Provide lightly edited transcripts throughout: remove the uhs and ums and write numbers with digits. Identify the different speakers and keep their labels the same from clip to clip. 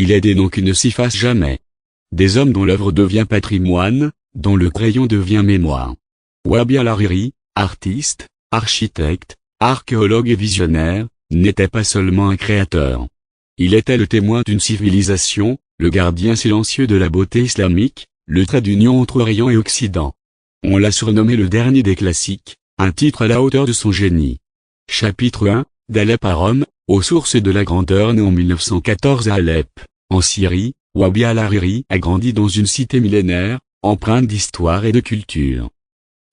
Speaker 1: Il est des noms qui ne s'effacent jamais. Des hommes dont l'œuvre devient patrimoine, dont le crayon devient mémoire. Wabi al-Hariri, artiste, architecte, archéologue et visionnaire, n'était pas seulement un créateur. Il était le témoin d'une civilisation, le gardien silencieux de la beauté islamique, le trait d'union entre Orient et Occident. On l'a surnommé le dernier des classiques, un titre à la hauteur de son génie. Chapitre 1, d'Alep à Rome, aux sources de la grandeur. Né en 1914 à Alep, en Syrie, Wabi al-Hariri a grandi dans une cité millénaire, empreinte d'histoire et de culture.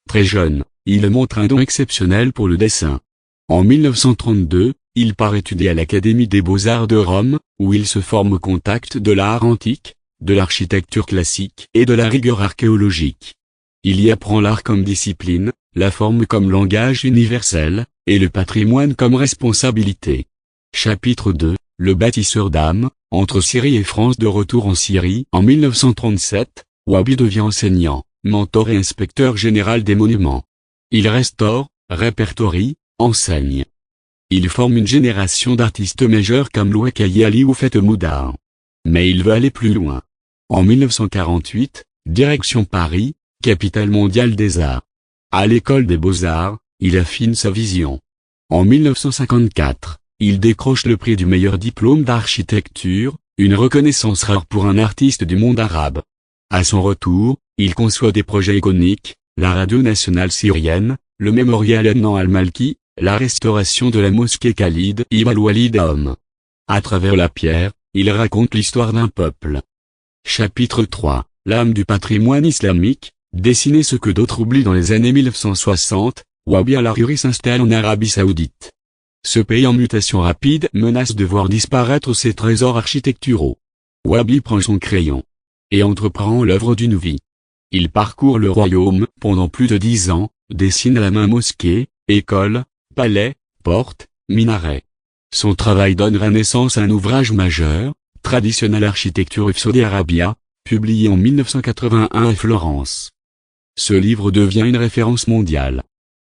Speaker 1: Très jeune, il montre un don exceptionnel pour le dessin. En 1932, il part étudier à l'Académie des Beaux-Arts de Rome, où il se forme au contact de l'art antique, de l'architecture classique et de la rigueur archéologique. Il y apprend l'art comme discipline, la forme comme langage universel, et le patrimoine comme responsabilité. Chapitre 2, le bâtisseur d'âme. Entre Syrie et France. De retour en Syrie en 1937, Wabi devient enseignant, mentor et inspecteur général des monuments. Il restaure, répertorie, enseigne. Il forme une génération d'artistes majeurs comme Louakaï Ali ou Feth Moudar. Mais il veut aller plus loin. En 1948, direction Paris, capitale mondiale des arts. À l'école des beaux-arts, il affine sa vision. En 1954, il décroche le prix du meilleur diplôme d'architecture, une reconnaissance rare pour un artiste du monde arabe. À son retour, il conçoit des projets iconiques, la radio nationale syrienne, le mémorial Adnan al-Malki, la restauration de la mosquée Khalid ibn al-Walid à Homs. À travers la pierre, il raconte l'histoire d'un peuple. Chapitre 3, l'âme du patrimoine islamique, dessiner ce que d'autres oublient. Dans les années 1960, Wabi al-Hariri s'installe en Arabie Saoudite. Ce pays en mutation rapide menace de voir disparaître ses trésors architecturaux. Wabi prend son crayon et entreprend l'œuvre d'une vie. Il parcourt le royaume pendant plus de 10 ans, dessine à la main mosquées, écoles, palais, portes, minarets. Son travail donnera naissance à un ouvrage majeur, Traditional Architecture of Saudi Arabia, publié en 1981 à Florence. Ce livre devient une référence mondiale.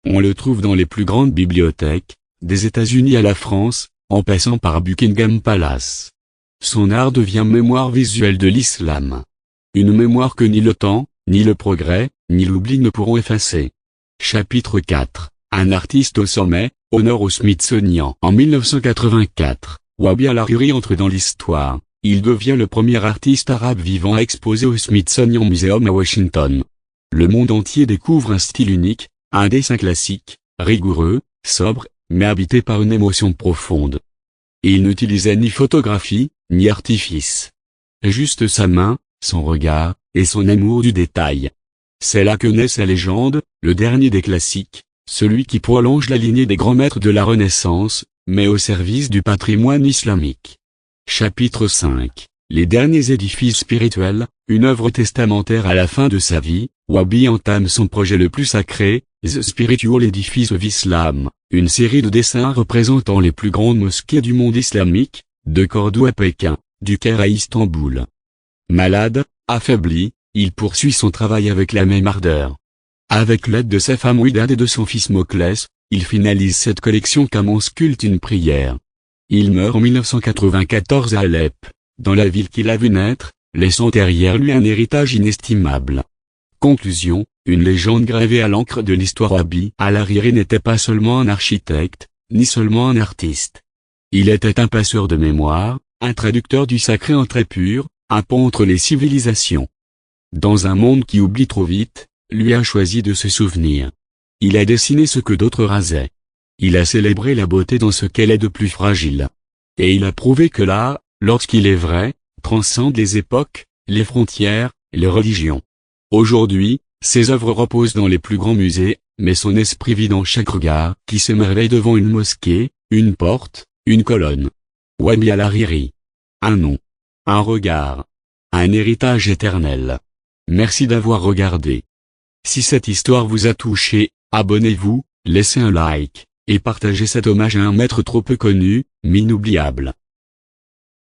Speaker 1: On le trouve dans les plus grandes bibliothèques, des États-Unis à la France, en passant par Buckingham Palace. Son art devient mémoire visuelle de l'islam. Une mémoire que ni le temps, ni le progrès, ni l'oubli ne pourront effacer. Chapitre 4, un artiste au sommet, honneur au Smithsonian. En 1984, Wabi al-Hariri entre dans l'histoire. Il devient le premier artiste arabe vivant à exposer au Smithsonian Museum à Washington. Le monde entier découvre un style unique, un dessin classique, rigoureux, sobre, mais habité par une émotion profonde. Il n'utilisait ni photographie, ni artifice. Juste sa main, son regard, et son amour du détail. C'est là que naît sa légende, le dernier des classiques, celui qui prolonge la lignée des grands maîtres de la Renaissance, mais au service du patrimoine islamique. Chapitre 5, les derniers édifices spirituels, une œuvre testamentaire. À la fin de sa vie, Wabi entame son projet le plus sacré, The Spiritual Edifice of Islam, une série de dessins représentant les plus grandes mosquées du monde islamique, de Cordoue à Pékin, du Caire à Istanbul. Malade, affaibli, il poursuit son travail avec la même ardeur. Avec l'aide de sa femme Ouidad et de son fils Moclès, il finalise cette collection qu'Amon sculpte une prière. Il meurt en 1994 à Alep, dans la ville qu'il a vu naître, laissant derrière lui un héritage inestimable. Conclusion, une légende gravée à l'encre de l'histoire. Wabi al-Hariri n'était pas seulement un architecte, ni seulement un artiste. Il était un passeur de mémoire, un traducteur du sacré en très pur, un pont entre les civilisations. Dans un monde qui oublie trop vite, lui a choisi de se souvenir. Il a dessiné ce que d'autres rasaient. Il a célébré la beauté dans ce qu'elle est de plus fragile. Et il a prouvé que l'art, lorsqu'il est vrai, transcende les époques, les frontières, les religions. Aujourd'hui, ses œuvres reposent dans les plus grands musées, mais son esprit vit dans chaque regard qui s'émerveille devant une mosquée, une porte, une colonne. Wabi al-Hariri. Un nom. Un regard. Un héritage éternel. Merci d'avoir regardé. Si cette histoire vous a touché, abonnez-vous, laissez un like, et partagez cet hommage à un maître trop peu connu, mais inoubliable.